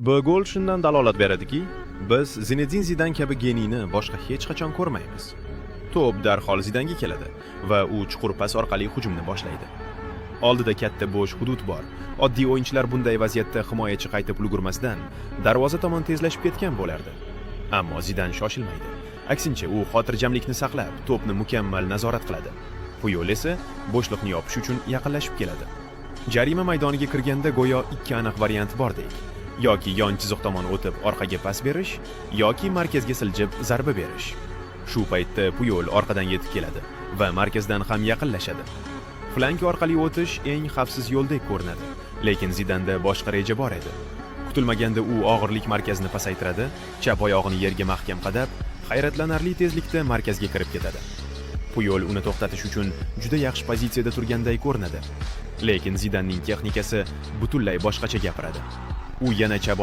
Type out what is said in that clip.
Bu gol shundan dalolat beradiki, biz Zinedin Zidan kabi geniyni boshqa hech qachon ko'rmaymiz. To'p darhol Zidanga keladi va u chuqur pas orqali hujumni boshlaydi. Oldida katta bo'sh hudud bor. Oddiy o'yinchilar bunday vaziyatda himoyachi qaytib ulgurmasdan darvoza tomon tezlashib ketgan bo'lardi. Ammo Zidan shoshilmaydi. Aksincha, u xotirjamlikni saqlab, to'pni mukammal nazorat qiladi. Puyol esa bo'shliqni yopish uchun yaqinlashib keladi. Jarima maydoniga kirganda go'yo ikki aniq variant bordek. Yoki yon chiziq tomon o'tib orqaga pas berish, yoki markazga siljib zarba berish. Shu paytda Puyol orqadan yetib keladi va markazdan ham yaqinlashadi. Flank orqali o'tish eng xavfsiz yo'ldek ko'rinadi, lekin Zidanda boshqa reja bor edi. Kutilmaganda u og'irlik markazni pasaytiradi, chap oyog'ini yerga mahkam qadab, hayratlanarli tezlikda markazga kirib ketadi. Puyol uni to'xtatish uchun juda yaxshi pozitsiyada turganday ko'rinadi, lekin Zidanning texnikasi butunlay boshqacha gapiradi. U yana chap